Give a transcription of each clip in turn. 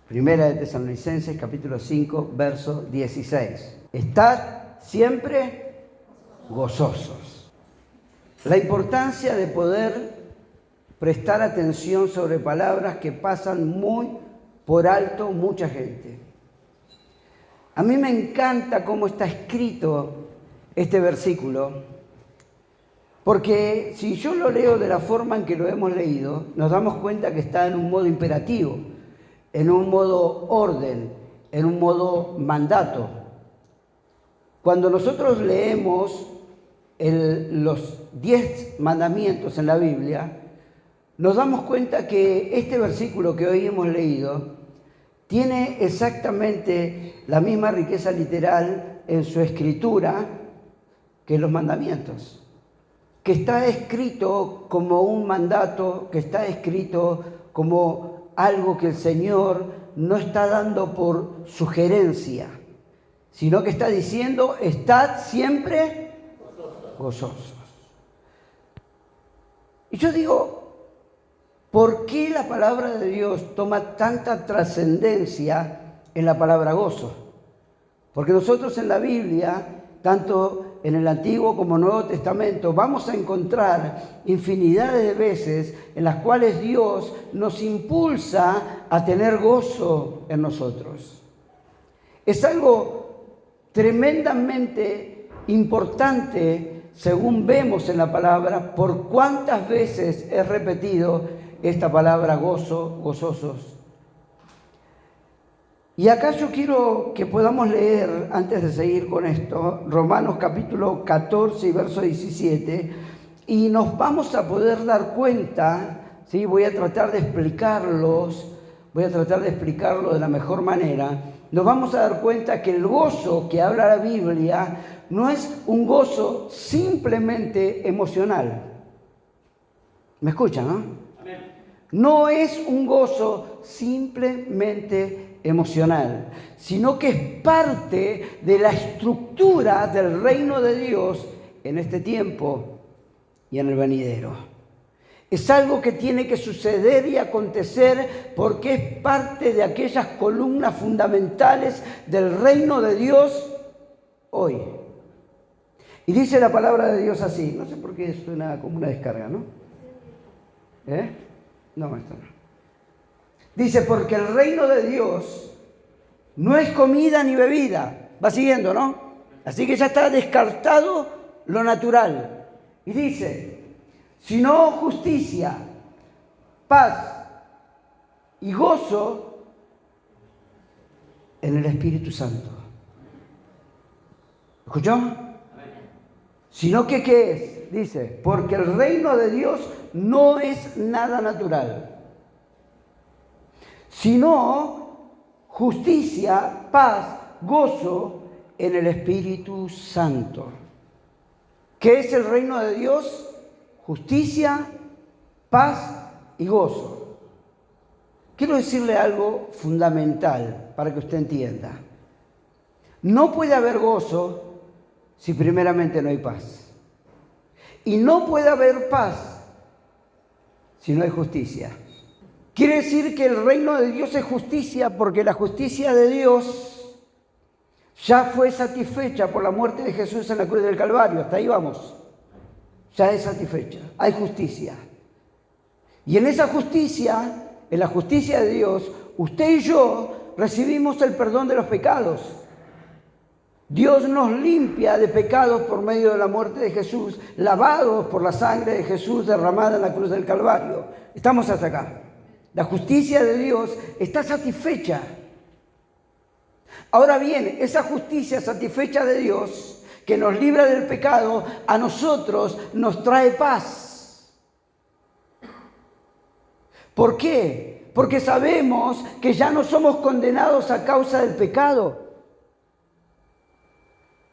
Primera de Tesalonicenses, capítulo 5, verso 16. Estad siempre gozosos. La importancia de poder prestar atención sobre palabras que pasan muy por alto mucha gente. A mí me encanta cómo está escrito este versículo, porque si yo lo leo de la forma en que lo hemos leído, nos damos cuenta que está en un modo imperativo, en un modo orden, en un modo mandato. Cuando nosotros leemos los 10 mandamientos en la Biblia, nos damos cuenta que este versículo que hoy hemos leído tiene exactamente la misma riqueza literal en su escritura que los mandamientos, que está escrito como un mandato, que está escrito como algo que el Señor no está dando por sugerencia, sino que está diciendo, estad siempre gozosos. Y yo digo, ¿por qué la palabra de Dios toma tanta trascendencia en la palabra gozo? Porque nosotros en la Biblia, tanto en el Antiguo como Nuevo Testamento, vamos a encontrar infinidades de veces en las cuales Dios nos impulsa a tener gozo en nosotros. Es algo tremendamente importante, según vemos en la palabra, por cuántas veces es repetido esta palabra gozo, gozosos. Y acá yo quiero que podamos leer, antes de seguir con esto, Romanos capítulo 14 y verso 17, y nos vamos a poder dar cuenta, ¿sí? Voy a tratar de explicarlo de la mejor manera. Nos vamos a dar cuenta que el gozo que habla la Biblia no es un gozo simplemente emocional. ¿Me escuchan, no? Amén. No es un gozo simplemente emocional, sino que es parte de la estructura del reino de Dios en este tiempo y en el venidero. Es algo que tiene que suceder y acontecer porque es parte de aquellas columnas fundamentales del reino de Dios hoy. Y dice la palabra de Dios así, no sé por qué suena como una descarga, ¿no? No, esto no. Dice, porque el reino de Dios no es comida ni bebida. Va siguiendo, ¿no? Así que ya está descartado lo natural. Y dice, sino justicia, paz y gozo en el Espíritu Santo. ¿Escuchó? Sino que, ¿qué es? Dice, porque el reino de Dios no es nada natural, sino justicia, paz, gozo en el Espíritu Santo. ¿Qué es el reino de Dios? Justicia, paz y gozo. Quiero decirle algo fundamental para que usted entienda. No puede haber gozo si primeramente no hay paz. Y no puede haber paz si no hay justicia. Quiere decir que el reino de Dios es justicia porque la justicia de Dios ya fue satisfecha por la muerte de Jesús en la cruz del Calvario. Hasta ahí vamos. Ya es satisfecha. Hay justicia. Y en esa justicia, en la justicia de Dios, usted y yo recibimos el perdón de los pecados. Dios nos limpia de pecados por medio de la muerte de Jesús, lavados por la sangre de Jesús derramada en la cruz del Calvario. Estamos hasta acá. La justicia de Dios está satisfecha. Ahora bien, esa justicia satisfecha de Dios, que nos libra del pecado, a nosotros nos trae paz. ¿Por qué? Porque sabemos que ya no somos condenados a causa del pecado,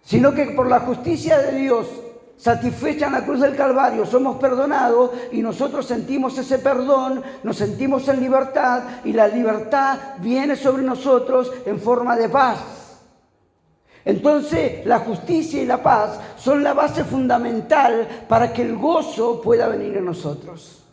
sino que por la justicia de Dios satisfecha en la cruz del Calvario somos perdonados y nosotros sentimos ese perdón, nos sentimos en libertad y la libertad viene sobre nosotros en forma de paz. Entonces la justicia y la paz son la base fundamental para que el gozo pueda venir en nosotros.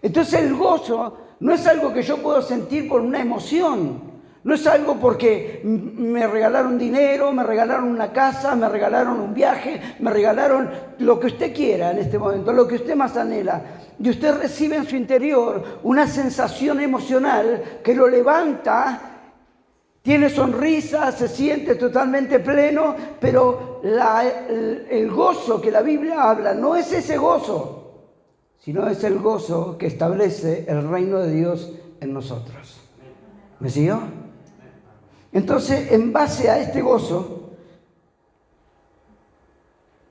Entonces el gozo no es algo que yo puedo sentir por una emoción. No es algo porque me regalaron dinero, me regalaron una casa, me regalaron un viaje, me regalaron lo que usted quiera en este momento, lo que usted más anhela. Y usted recibe en su interior una sensación emocional que lo levanta, tiene sonrisa, se siente totalmente pleno, pero el gozo que la Biblia habla no es ese gozo, sino es el gozo que establece el reino de Dios en nosotros. ¿Me siguió? Entonces, en base a este gozo,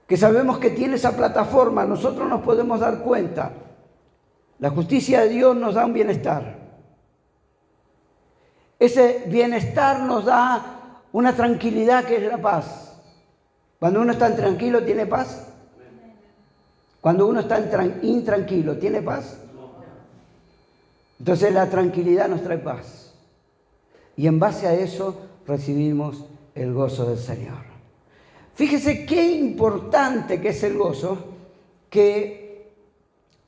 que sabemos que tiene esa plataforma, nosotros nos podemos dar cuenta. La justicia de Dios nos da un bienestar. Ese bienestar nos da una tranquilidad que es la paz. Cuando uno está intranquilo, ¿tiene paz? Cuando uno está intranquilo, ¿tiene paz? Entonces la tranquilidad nos trae paz. Y en base a eso recibimos el gozo del Señor. Fíjese qué importante que es el gozo, que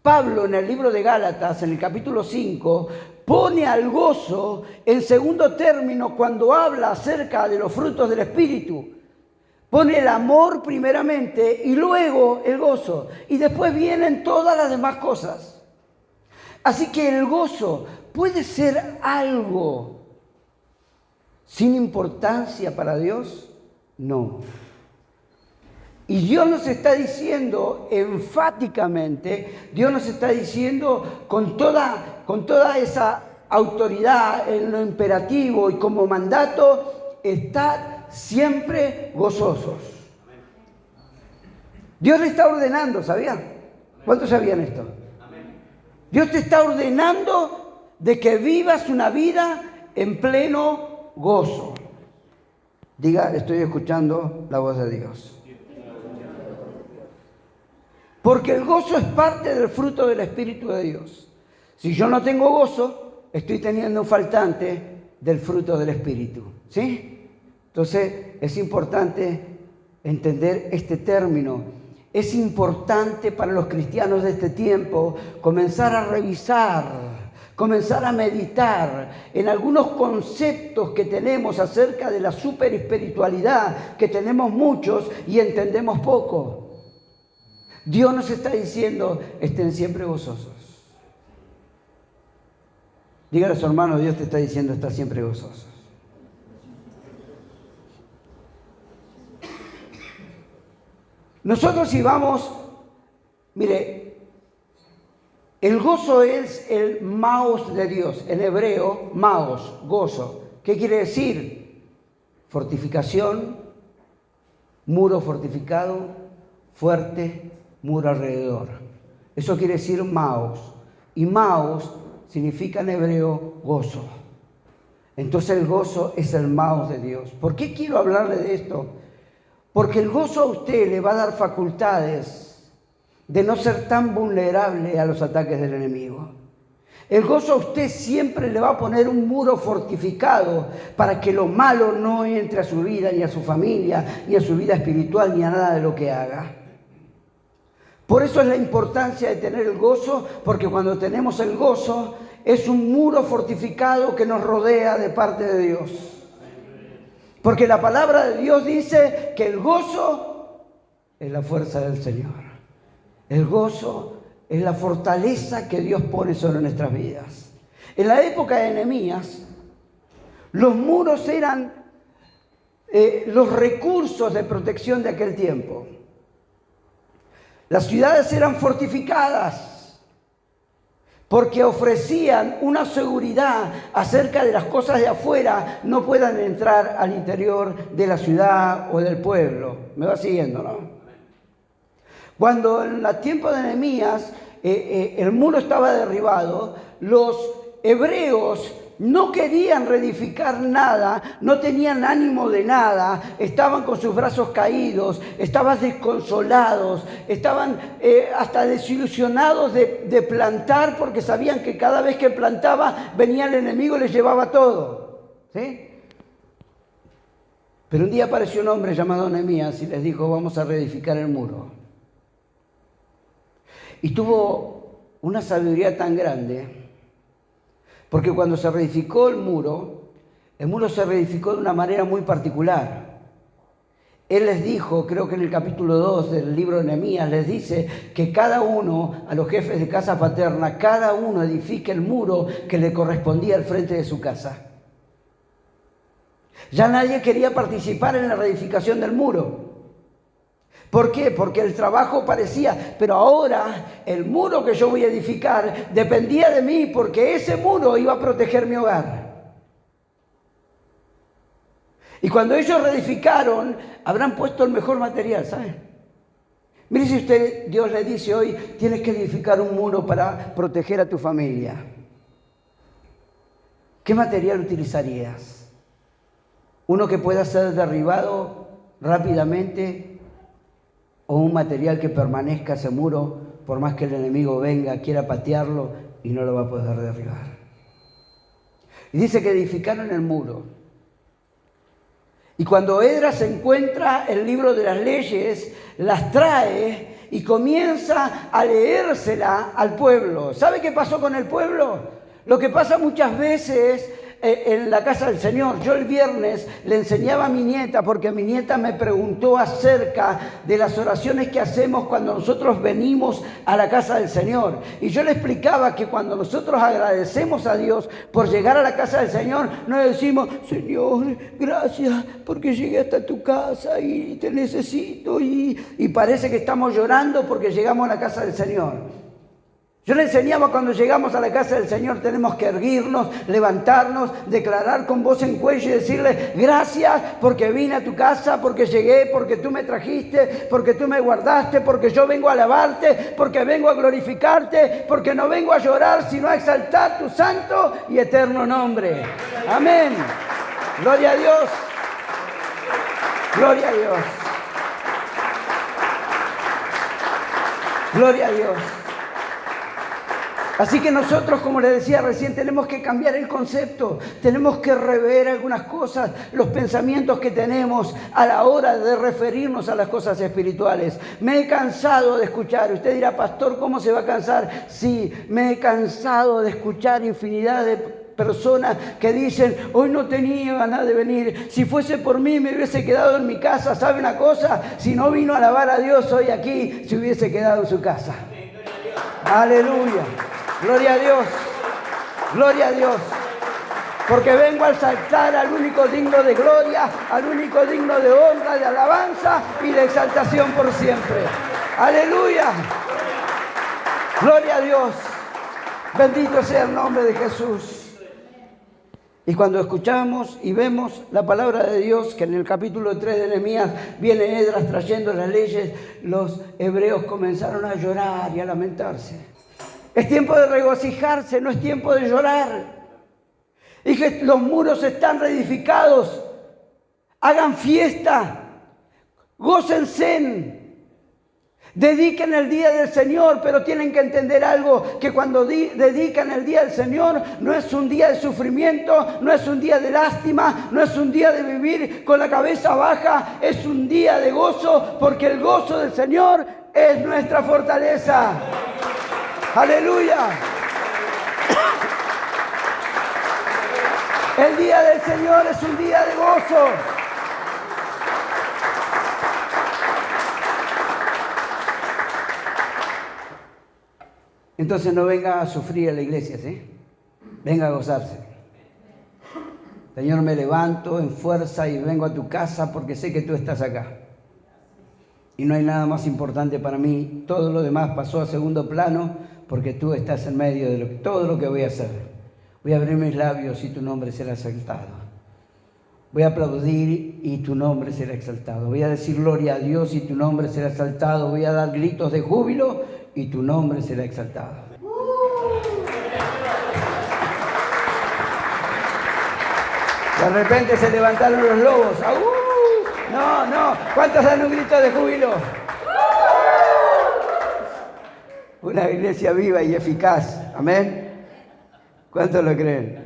Pablo en el libro de Gálatas, en el capítulo 5, pone al gozo en segundo término cuando habla acerca de los frutos del Espíritu. Pone el amor primeramente y luego el gozo. Y después vienen todas las demás cosas. Así que el gozo puede ser algo sin importancia para Dios, no. Y Dios nos está diciendo enfáticamente, Dios nos está diciendo con toda esa autoridad en lo imperativo y como mandato, estad siempre gozosos. Dios le está ordenando, ¿sabían? ¿Cuántos sabían esto? Dios te está ordenando de que vivas una vida en pleno gozo. Diga, estoy escuchando la voz de Dios. Porque el gozo es parte del fruto del Espíritu de Dios. Si yo no tengo gozo, estoy teniendo un faltante del fruto del Espíritu. ¿Sí? Entonces es importante entender este término. Es importante para los cristianos de este tiempo comenzar a revisar, comenzar a meditar en algunos conceptos que tenemos acerca de la superespiritualidad, que tenemos muchos y entendemos poco. Dios nos está diciendo, estén siempre gozosos. Dígale a su hermano, Dios te está diciendo, está siempre gozosos. Nosotros si vamos, mire, el gozo es el maos de Dios, en hebreo, maos, gozo. ¿Qué quiere decir? Fortificación, muro fortificado, fuerte, muro alrededor. Eso quiere decir maos. Y maos significa en hebreo gozo. Entonces el gozo es el maos de Dios. ¿Por qué quiero hablarle de esto? Porque el gozo a usted le va a dar facultades de no ser tan vulnerable a los ataques del enemigo. El gozo a usted siempre le va a poner un muro fortificado para que lo malo no entre a su vida, ni a su familia, ni a su vida espiritual, ni a nada de lo que haga. Por eso es la importancia de tener el gozo, porque cuando tenemos el gozo es un muro fortificado que nos rodea de parte de Dios. Porque la palabra de Dios dice que el gozo es la fuerza del Señor. El gozo es la fortaleza que Dios pone sobre nuestras vidas. En la época de Nehemías, los muros eran los recursos de protección de aquel tiempo. Las ciudades eran fortificadas porque ofrecían una seguridad acerca de las cosas de afuera no puedan entrar al interior de la ciudad o del pueblo. ¿Me va siguiendo, no? Cuando en el tiempo de Nehemías el muro estaba derribado, los hebreos no querían reedificar nada, no tenían ánimo de nada, estaban con sus brazos caídos, estaban desconsolados, estaban hasta desilusionados de plantar porque sabían que cada vez que plantaba venía el enemigo y les llevaba todo. ¿Sí? Pero un día apareció un hombre llamado Nehemías y les dijo, vamos a reedificar el muro. Y tuvo una sabiduría tan grande, porque cuando se reedificó el muro se reedificó de una manera muy particular. Él les dijo, creo que en el capítulo 2 del libro de Nehemías, les dice que cada uno, a los jefes de casa paterna, cada uno edifique el muro que le correspondía al frente de su casa. Ya nadie quería participar en la reedificación del muro. ¿Por qué? Porque el trabajo parecía, pero ahora el muro que yo voy a edificar dependía de mí, porque ese muro iba a proteger mi hogar. Y cuando ellos reedificaron, habrán puesto el mejor material, ¿saben? Mire, si Dios le dice hoy, tienes que edificar un muro para proteger a tu familia. ¿Qué material utilizarías? ¿Uno que pueda ser derribado rápidamente o un material que permanezca ese muro por más que el enemigo venga, quiera patearlo y no lo va a poder derribar? Y dice que edificaron el muro. Y cuando Esdras encuentra el libro de las leyes, las trae y comienza a leérsela al pueblo. ¿Sabe qué pasó con el pueblo? Lo que pasa muchas veces en la casa del Señor. Yo el viernes le enseñaba a mi nieta, porque mi nieta me preguntó acerca de las oraciones que hacemos cuando nosotros venimos a la casa del Señor. Y yo le explicaba que cuando nosotros agradecemos a Dios por llegar a la casa del Señor, no le decimos, Señor, gracias porque llegué hasta tu casa y te necesito. Y parece que estamos llorando porque llegamos a la casa del Señor. Yo le enseñaba cuando llegamos a la casa del Señor tenemos que erguirnos, levantarnos, declarar con voz en cuello y decirle gracias porque vine a tu casa, porque llegué, porque tú me trajiste, porque tú me guardaste, porque yo vengo a alabarte, porque vengo a glorificarte, porque no vengo a llorar sino a exaltar tu santo y eterno nombre. Amén. Gloria a Dios. Gloria a Dios. Gloria a Dios. Así que nosotros, como les decía recién, tenemos que cambiar el concepto, tenemos que rever algunas cosas, los pensamientos que tenemos a la hora de referirnos a las cosas espirituales. Me he cansado de escuchar, usted dirá, pastor, ¿cómo se va a cansar? Sí, me he cansado de escuchar infinidad de personas que dicen, hoy no tenía ganas de venir, si fuese por mí me hubiese quedado en mi casa. ¿Sabe una cosa? Si no vino a alabar a Dios hoy aquí, se hubiese quedado en su casa. Aleluya. Gloria a Dios, gloria a Dios, porque vengo a exaltar al único digno de gloria, al único digno de honra, de alabanza y de exaltación por siempre. Aleluya, gloria a Dios, bendito sea el nombre de Jesús. Y cuando escuchamos y vemos la palabra de Dios, que en el capítulo 3 de Nehemías viene Esdras trayendo las leyes, los hebreos comenzaron a llorar y a lamentarse. Es tiempo de regocijarse, no es tiempo de llorar. Y que los muros están reedificados. Hagan fiesta. Gócense. Dediquen el día del Señor, pero tienen que entender algo, que cuando dedican el día del Señor, no es un día de sufrimiento, no es un día de lástima, no es un día de vivir con la cabeza baja, es un día de gozo, porque el gozo del Señor es nuestra fortaleza. Aleluya. El día del Señor es un día de gozo. Entonces no venga a sufrir a la iglesia, ¿sí? Venga a gozarse. Señor, me levanto en fuerza y vengo a tu casa porque sé que tú estás acá. Y no hay nada más importante para mí. Todo lo demás pasó a segundo plano porque tú estás en medio de todo lo que voy a hacer. Voy a abrir mis labios y tu nombre será exaltado. Voy a aplaudir y tu nombre será exaltado. Voy a decir gloria a Dios y tu nombre será exaltado. Voy a dar gritos de júbilo y tu nombre será exaltado. De repente se levantaron los lobos. No. ¿Cuántos dan un grito de júbilo? Una iglesia viva y eficaz. Amén. ¿Cuántos lo creen?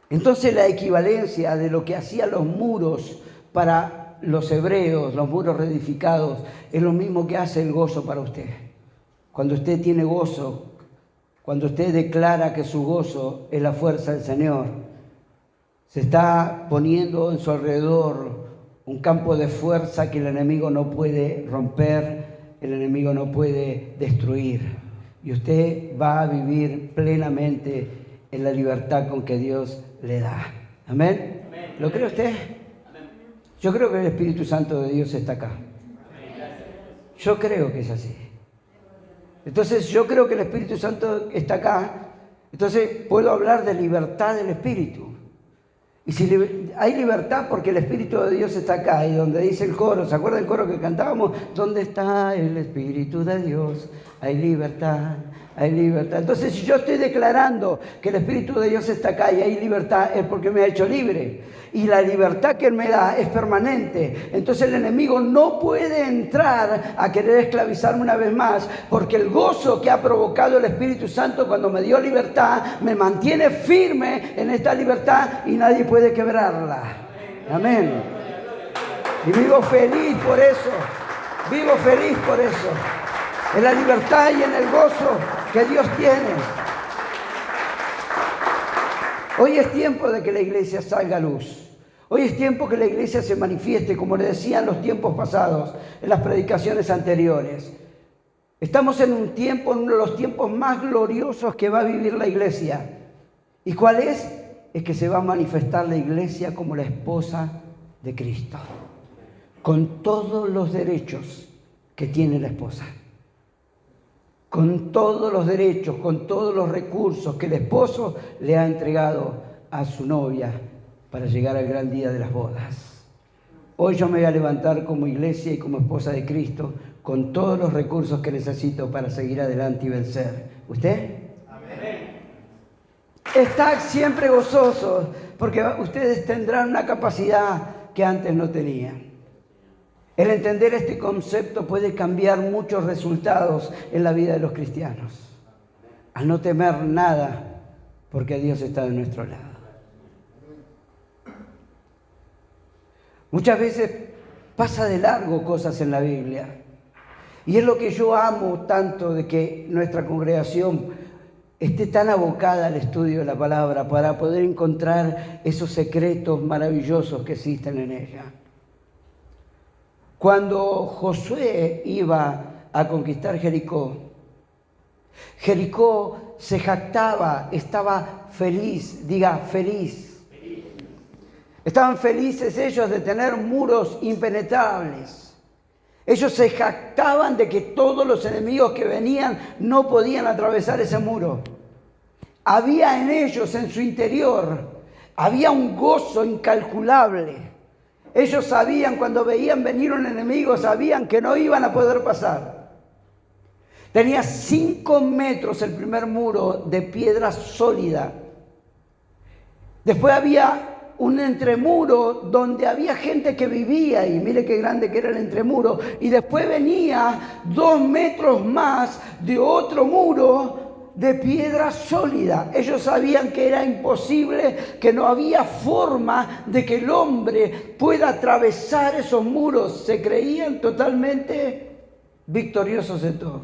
Entonces la equivalencia de lo que hacían los muros para los hebreos, los muros reedificados, es lo mismo que hace el gozo para usted. cuando usted tiene gozo, cuando usted declara que su gozo es la fuerza del Señor, se está poniendo en su alrededor un campo de fuerza que el enemigo no puede romper, el enemigo no puede destruir. Y usted va a vivir plenamente en la libertad con que Dios le da. ¿Amén? Amén. ¿Lo cree usted? Amén. Yo creo que el Espíritu Santo de Dios está acá. Amén. Yo creo que es así. Entonces yo creo que el Espíritu Santo está acá. Entonces puedo hablar de libertad del Espíritu. Y si hay libertad porque el Espíritu de Dios está acá, y donde dice el coro, ¿se acuerda del coro que cantábamos? ¿Dónde está el Espíritu de Dios? Hay libertad, hay libertad. Entonces, si yo estoy declarando que el Espíritu de Dios está acá y hay libertad, es porque me ha hecho libre. Y la libertad que Él me da es permanente. Entonces el enemigo no puede entrar a querer esclavizarme una vez más, porque el gozo que ha provocado el Espíritu Santo cuando me dio libertad, me mantiene firme en esta libertad y nadie puede quebrarla. Amén. Y vivo feliz por eso. Vivo feliz por eso. En la libertad y en el gozo que Dios tiene. Hoy es tiempo de que la iglesia salga a luz. Hoy es tiempo que la iglesia se manifieste, como le decía en los tiempos pasados, en las predicaciones anteriores. Estamos en un tiempo, en uno de los tiempos más gloriosos que va a vivir la iglesia. ¿Y cuál es? Es que se va a manifestar la iglesia como la esposa de Cristo, con todos los derechos que tiene la esposa. Con todos los derechos, con todos los recursos que el esposo le ha entregado a su novia para llegar al gran día de las bodas. Hoy yo me voy a levantar como iglesia y como esposa de Cristo con todos los recursos que necesito para seguir adelante y vencer. ¿Usted? Amén. Estad siempre gozosos, porque ustedes tendrán una capacidad que antes no tenían. El entender este concepto puede cambiar muchos resultados en la vida de los cristianos. Al no temer nada, porque Dios está de nuestro lado. Muchas veces pasa de largo cosas en la Biblia. Y es lo que yo amo tanto de que nuestra congregación esté tan abocada al estudio de la palabra para poder encontrar esos secretos maravillosos que existen en ella. Cuando Josué iba a conquistar Jericó, Jericó se jactaba, estaba feliz, diga feliz. Estaban felices ellos de tener muros impenetrables. Ellos se jactaban de que todos los enemigos que venían no podían atravesar ese muro. Había en ellos, en su interior, había un gozo incalculable. Ellos sabían, cuando veían venir un enemigo, sabían que no iban a poder pasar. Tenía 5 metros el primer muro de piedra sólida. Después había un entremuro donde había gente que vivía, y mire qué grande que era el entremuro. Y después venía 2 metros más de otro muro de piedra sólida. Ellos sabían que era imposible, que no había forma de que el hombre pueda atravesar esos muros. Se creían totalmente victoriosos en todo.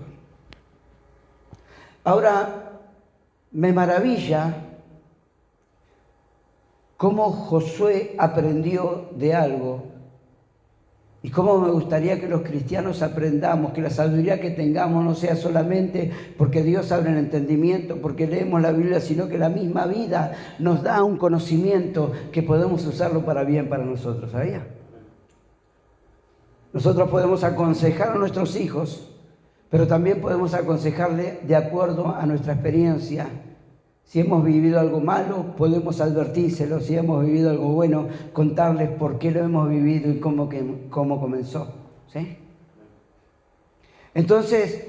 Ahora, me maravilla cómo Josué aprendió de algo y cómo me gustaría que los cristianos aprendamos, que la sabiduría que tengamos no sea solamente porque Dios abre el entendimiento, porque leemos la Biblia, sino que la misma vida nos da un conocimiento que podemos usarlo para bien para nosotros. ¿Sabía? Nosotros podemos aconsejar a nuestros hijos, pero también podemos aconsejarle de acuerdo a nuestra experiencia. Si hemos vivido algo malo, podemos advertírselo. Si hemos vivido algo bueno, contarles por qué lo hemos vivido y cómo comenzó. ¿Sí? Entonces,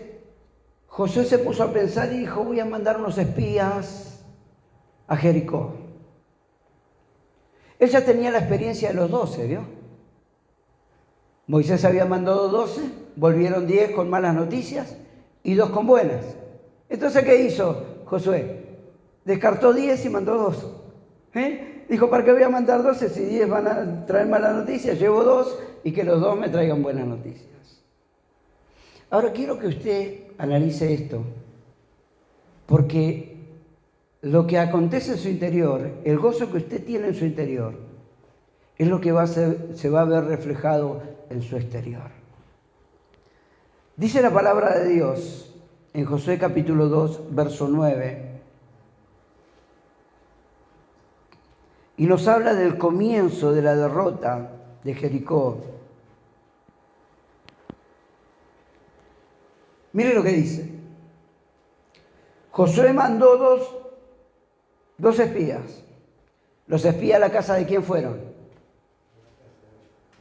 Josué se puso a pensar y dijo, voy a mandar unos espías a Jericó. Él ya tenía la experiencia de los 12, ¿vio? Moisés había mandado 12, volvieron 10 con malas noticias y 2 con buenas. Entonces, ¿qué hizo Josué? Descartó 10 y mandó 2. Dijo, ¿para qué voy a mandar 12 si 10 van a traer malas noticias? Llevo 2 y que los 2 me traigan buenas noticias. Ahora quiero que usted analice esto, porque lo que acontece en su interior, el gozo que usted tiene en su interior, es lo que se va a ver reflejado en su exterior. Dice la palabra de Dios en Josué capítulo 2, verso 9, y nos habla del comienzo de la derrota de Jericó. Mire lo que dice. Josué mandó dos espías. Los espías a la casa de quién fueron.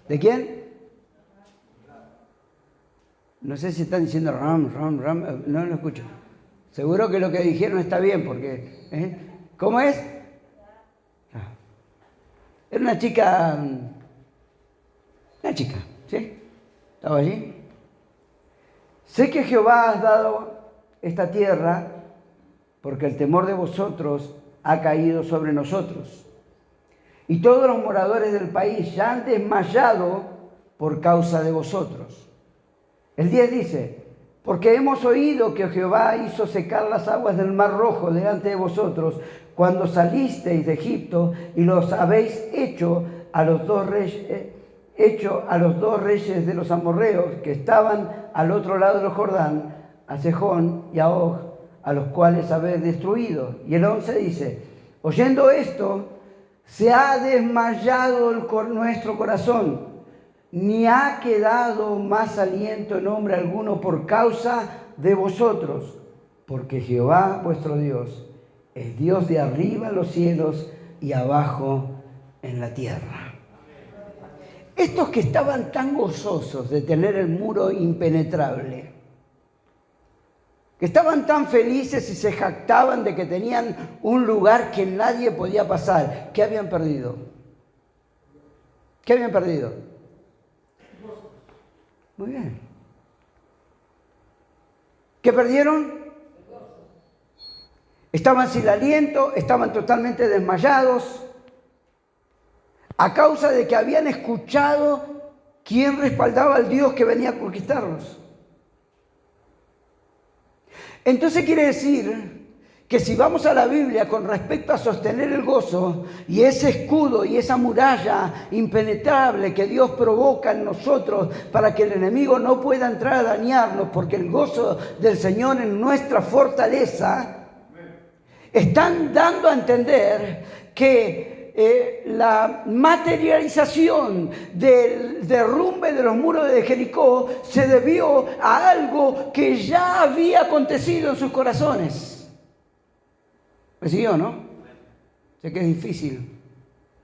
¿De quién? No sé si están diciendo ram, no lo escucho. Seguro que lo que dijeron está bien, porque ¿cómo es? Era una chica, ¿sí? ¿Estaba allí? Sé que Jehová has dado esta tierra porque el temor de vosotros ha caído sobre nosotros. Y todos los moradores del país ya han desmayado por causa de vosotros. El 10 dice, porque hemos oído que Jehová hizo secar las aguas del Mar Rojo delante de vosotros cuando salisteis de Egipto y los habéis hecho a los dos reyes de los amorreos que estaban al otro lado del Jordán, a Sejón y a Og, a los cuales habéis destruido. Y el 11 dice, oyendo esto, se ha desmayado nuestro corazón, ni ha quedado más aliento en hombre alguno por causa de vosotros, porque Jehová vuestro Dios es Dios de arriba en los cielos y abajo en la tierra. Estos que estaban tan gozosos de tener el muro impenetrable, que estaban tan felices y se jactaban de que tenían un lugar que nadie podía pasar, ¿qué habían perdido? ¿Qué habían perdido? Muy bien. ¿Qué perdieron? Estaban sin aliento, estaban totalmente desmayados, a causa de que habían escuchado quién respaldaba al Dios que venía a conquistarlos. Entonces quiere decir que si vamos a la Biblia con respecto a sostener el gozo y ese escudo y esa muralla impenetrable que Dios provoca en nosotros para que el enemigo no pueda entrar a dañarnos, porque el gozo del Señor es nuestra fortaleza, están dando a entender que la materialización del derrumbe de los muros de Jericó se debió a algo que ya había acontecido en sus corazones. ¿Me siguió, no? Sé que es difícil.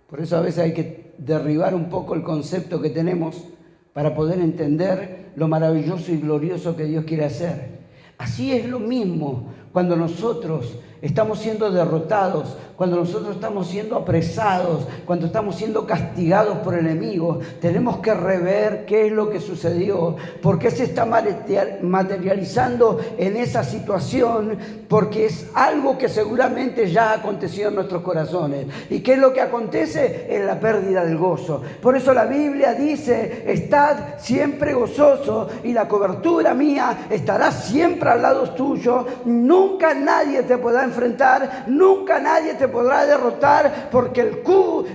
Por eso a veces hay que derribar un poco el concepto que tenemos para poder entender lo maravilloso y glorioso que Dios quiere hacer. Así es lo mismo cuando nosotros estamos siendo derrotados, cuando nosotros estamos siendo apresados, cuando estamos siendo castigados por el enemigo. Tenemos que rever qué es lo que sucedió, por qué se está materializando en esa situación, porque es algo que seguramente ya aconteció en nuestros corazones. ¿Y qué es lo que acontece? Es la pérdida del gozo. Por eso la Biblia dice, estad siempre gozoso y la cobertura mía estará siempre al lado tuyo. Nunca nadie te podrá enfrentar, nunca nadie te podrá derrotar, porque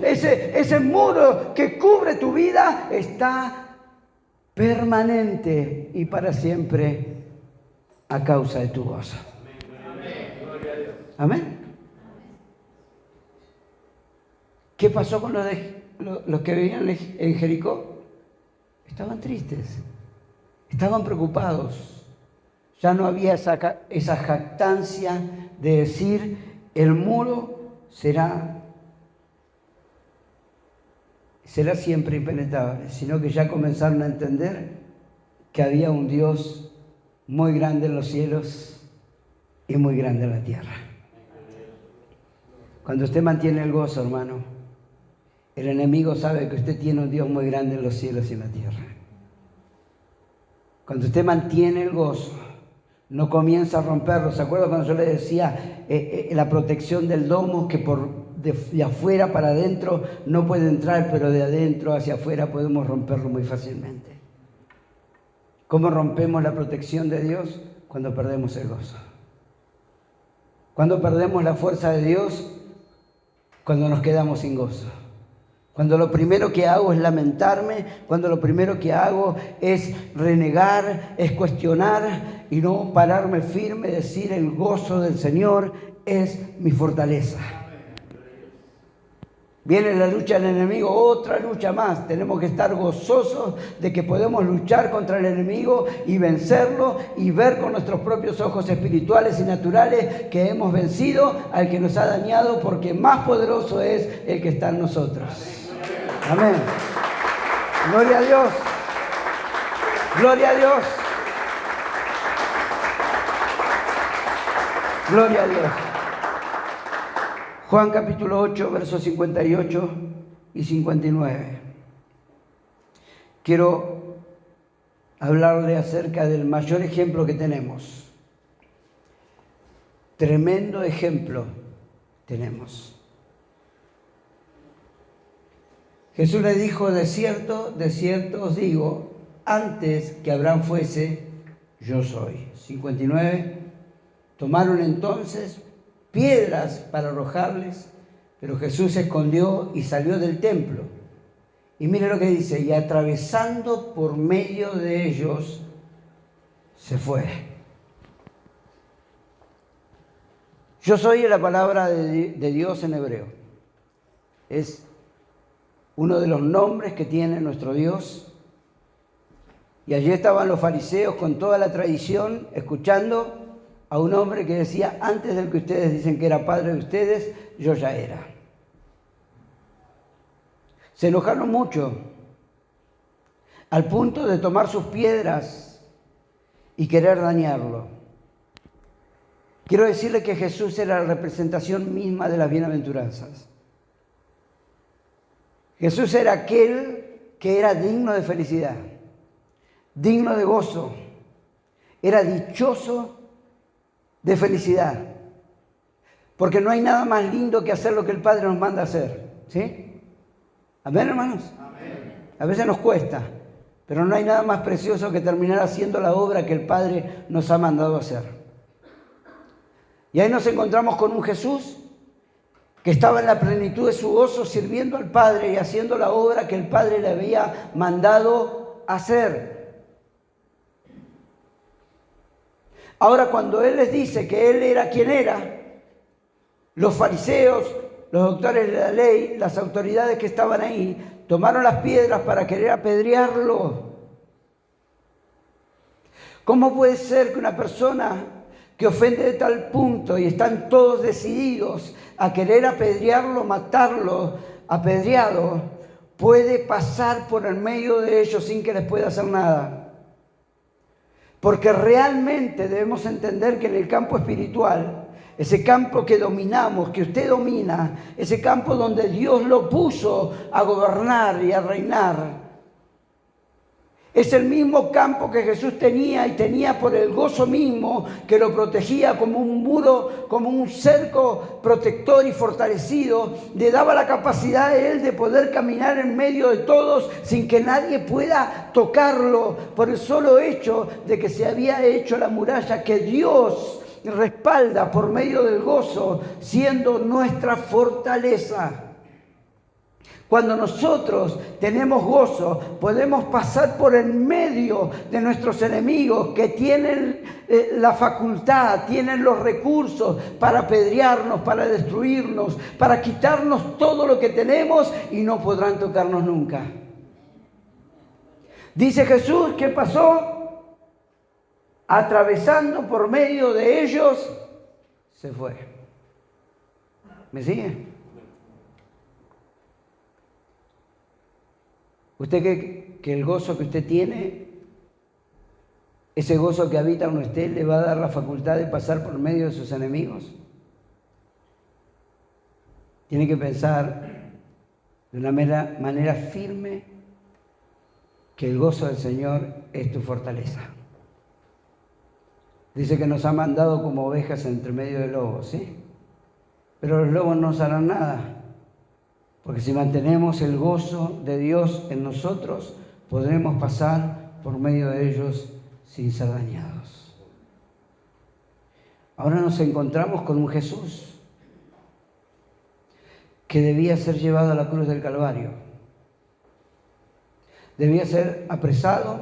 ese muro que cubre tu vida está permanente y para siempre a causa de tu gozo. Amén. ¿Qué pasó con los que vivían en Jericó? Estaban tristes, estaban preocupados. Ya no había esa jactancia de decir el muro será siempre impenetrable, sino que ya comenzaron a entender que había un Dios muy grande en los cielos y muy grande en la tierra. Cuando usted mantiene el gozo, hermano, el enemigo sabe que usted tiene un Dios muy grande en los cielos y en la tierra. Cuando usted mantiene el gozo, no comienza a romperlo. ¿Se acuerdan cuando yo le decía la protección del domo, que de afuera para adentro no puede entrar, pero de adentro hacia afuera podemos romperlo muy fácilmente? ¿Cómo rompemos la protección de Dios? Cuando perdemos el gozo. Cuando perdemos la fuerza de Dios, cuando nos quedamos sin gozo. Cuando lo primero que hago es lamentarme, cuando lo primero que hago es renegar, es cuestionar y no pararme firme, decir el gozo del Señor es mi fortaleza. Viene la lucha del enemigo, otra lucha más. Tenemos que estar gozosos de que podemos luchar contra el enemigo y vencerlo y ver con nuestros propios ojos espirituales y naturales que hemos vencido al que nos ha dañado, porque más poderoso es el que está en nosotros. Amén. Gloria a Dios. Gloria a Dios. Gloria a Dios. Juan capítulo 8, versos 58 y 59. Quiero hablarle acerca del mayor ejemplo que tenemos. Tremendo ejemplo tenemos. Jesús le dijo: de cierto os digo, antes que Abraham fuese, yo soy. 59. Tomaron entonces piedras para arrojarles, pero Jesús se escondió y salió del templo. Y mire lo que dice: y atravesando por medio de ellos, se fue. Yo soy la palabra de Dios en hebreo. Es uno de los nombres que tiene nuestro Dios. Y allí estaban los fariseos con toda la tradición, escuchando a un hombre que decía: antes del que ustedes dicen que era padre de ustedes, yo ya era. Se enojaron mucho, al punto de tomar sus piedras y querer dañarlo. Quiero decirle que Jesús era la representación misma de las bienaventuranzas. Jesús era aquel que era digno de felicidad, digno de gozo, era dichoso de felicidad, porque no hay nada más lindo que hacer lo que el Padre nos manda hacer, ¿sí? ¿Amén, hermanos? Amén. A veces nos cuesta, pero no hay nada más precioso que terminar haciendo la obra que el Padre nos ha mandado hacer. Y ahí nos encontramos con un Jesús que estaba en la plenitud de su gozo, sirviendo al Padre y haciendo la obra que el Padre le había mandado hacer. Ahora, cuando Él les dice que Él era quien era, los fariseos, los doctores de la ley, las autoridades que estaban ahí, tomaron las piedras para querer apedrearlo. ¿Cómo puede ser que una persona que ofende de tal punto y están todos decididos a querer apedrearlo, matarlo, apedreado, puede pasar por el medio de ellos sin que les pueda hacer nada? Porque realmente debemos entender que en el campo espiritual, ese campo que dominamos, que usted domina, ese campo donde Dios lo puso a gobernar y a reinar, es el mismo campo que Jesús tenía, y tenía por el gozo mismo que lo protegía como un muro, como un cerco protector y fortalecido. Le daba la capacidad a Él de poder caminar en medio de todos sin que nadie pueda tocarlo, por el solo hecho de que se había hecho la muralla que Dios respalda por medio del gozo, siendo nuestra fortaleza. Cuando nosotros tenemos gozo, podemos pasar por el medio de nuestros enemigos que tienen la facultad, tienen los recursos para apedrearnos, para destruirnos, para quitarnos todo lo que tenemos, y no podrán tocarnos nunca. Dice Jesús, ¿qué pasó? Atravesando por medio de ellos, se fue. ¿Me sigue? ¿Usted cree que el gozo que usted tiene, ese gozo que habita en usted, le va a dar la facultad de pasar por medio de sus enemigos? Tiene que pensar de una manera firme que el gozo del Señor es tu fortaleza. Dice que nos ha mandado como ovejas entre medio de lobos, ¿sí? Pero los lobos no nos harán nada. Porque si mantenemos el gozo de Dios en nosotros, podremos pasar por medio de ellos sin ser dañados. Ahora nos encontramos con un Jesús que debía ser llevado a la cruz del Calvario. Debía ser apresado,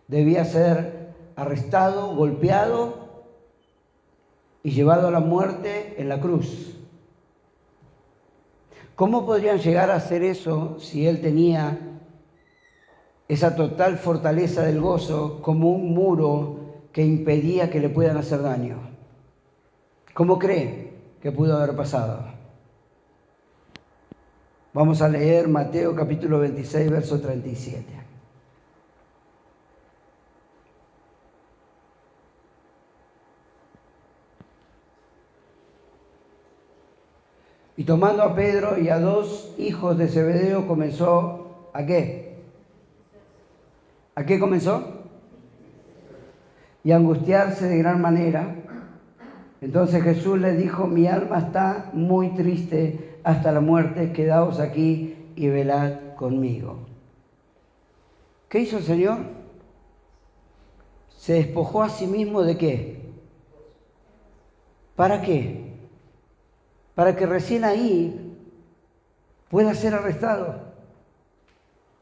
debía ser arrestado, golpeado y llevado a la muerte en la cruz. ¿Cómo podrían llegar a hacer eso si él tenía esa total fortaleza del gozo como un muro que impedía que le puedan hacer daño? ¿Cómo cree que pudo haber pasado? Vamos a leer Mateo capítulo 26, verso 37. Y tomando a Pedro y a 2 hijos de Zebedeo, comenzó ¿a qué? ¿A qué comenzó? Y a angustiarse de gran manera. Entonces Jesús le dijo: mi alma está muy triste hasta la muerte, quedaos aquí y velad conmigo. ¿Qué hizo el Señor? Se despojó a sí mismo ¿de qué? ¿Para qué? Para que recién ahí pueda ser arrestado,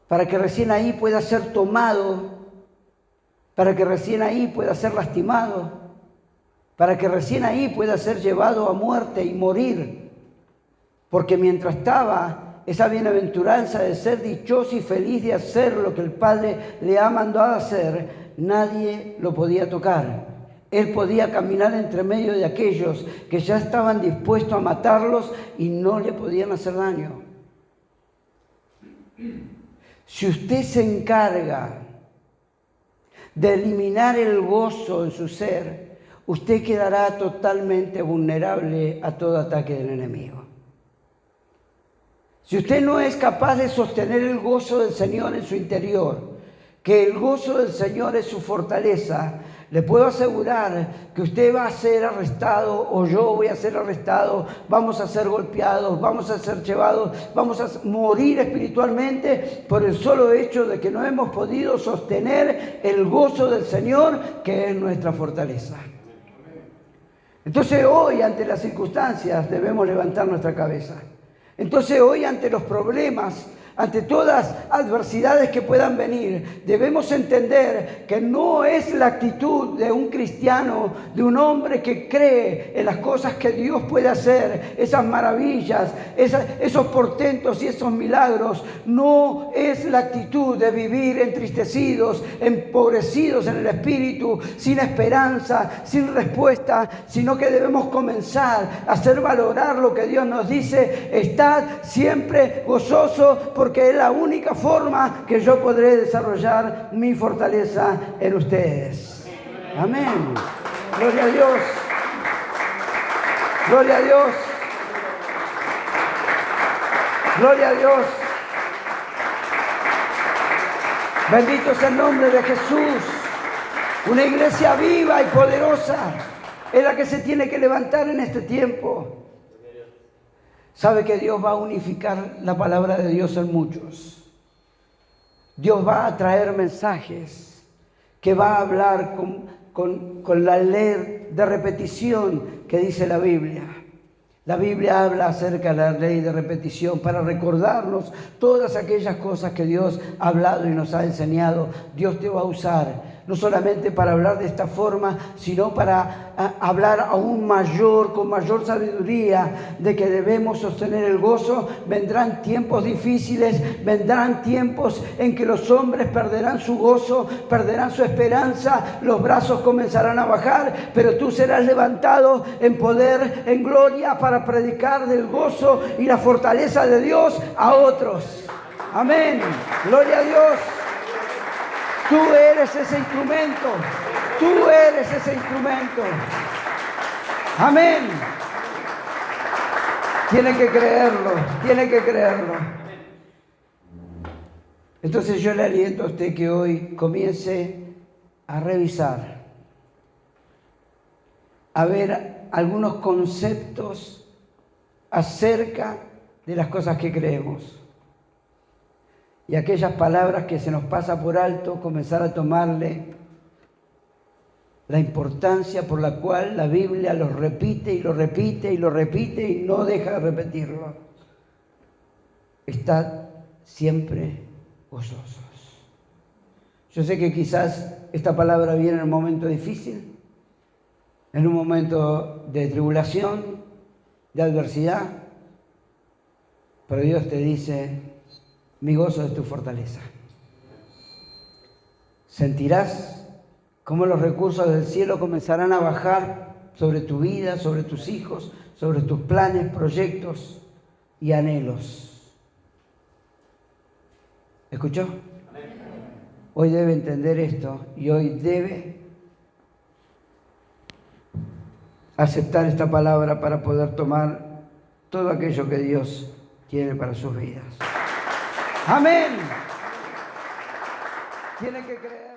para que recién ahí pueda ser tomado, para que recién ahí pueda ser lastimado, para que recién ahí pueda ser llevado a muerte y morir. Porque mientras estaba esa bienaventuranza de ser dichoso y feliz de hacer lo que el Padre le ha mandado a hacer, nadie lo podía tocar. Él podía caminar entre medio de aquellos que ya estaban dispuestos a matarlos y no le podían hacer daño. Si usted se encarga de eliminar el gozo en su ser, usted quedará totalmente vulnerable a todo ataque del enemigo. Si usted no es capaz de sostener el gozo del Señor en su interior, que el gozo del Señor es su fortaleza, le puedo asegurar que usted va a ser arrestado o yo voy a ser arrestado, vamos a ser golpeados, vamos a ser llevados, vamos a morir espiritualmente por el solo hecho de que no hemos podido sostener el gozo del Señor, que es nuestra fortaleza. Entonces hoy, ante las circunstancias, debemos levantar nuestra cabeza. Entonces hoy, ante los problemas, ante todas adversidades que puedan venir, debemos entender que no es la actitud de un cristiano, de un hombre que cree en las cosas que Dios puede hacer, esas maravillas, esos portentos y esos milagros. No es la actitud de vivir entristecidos, empobrecidos en el espíritu, sin esperanza, sin respuesta, sino que debemos comenzar a hacer valorar lo que Dios nos dice: estad siempre gozoso, porque es la única forma que yo podré desarrollar mi fortaleza en ustedes. Amén. Gloria a Dios. Gloria a Dios. Gloria a Dios. Bendito sea el nombre de Jesús. Una iglesia viva y poderosa es la que se tiene que levantar en este tiempo. Sabe que Dios va a unificar la palabra de Dios en muchos. Dios va a traer mensajes que va a hablar con la ley de repetición que dice la Biblia. La Biblia habla acerca de la ley de repetición para recordarnos todas aquellas cosas que Dios ha hablado y nos ha enseñado. Dios te va a usar no solamente para hablar de esta forma, sino para hablar aún mayor, con mayor sabiduría, de que debemos sostener el gozo. Vendrán tiempos difíciles, vendrán tiempos en que los hombres perderán su gozo, perderán su esperanza, los brazos comenzarán a bajar, pero tú serás levantado en poder, en gloria, para predicar del gozo y la fortaleza de Dios a otros. Amén. Gloria a Dios. Tú eres ese instrumento. Tú eres ese instrumento. Amén. Tiene que creerlo. Tiene que creerlo. Entonces yo le aliento a usted que hoy comience a revisar, a ver algunos conceptos acerca de las cosas que creemos. Y aquellas palabras que se nos pasa por alto, comenzar a tomarle la importancia por la cual la Biblia lo repite y lo repite y lo repite y no deja de repetirlo. Estad siempre gozosos. Yo sé que quizás esta palabra viene en un momento difícil, en un momento de tribulación, de adversidad, pero Dios te dice, mi gozo es tu fortaleza. Sentirás cómo los recursos del cielo comenzarán a bajar sobre tu vida, sobre tus hijos, sobre tus planes, proyectos y anhelos. ¿Escuchó? Hoy debe entender esto y hoy debe aceptar esta palabra para poder tomar todo aquello que Dios tiene para sus vidas. Amén. Tiene que creer.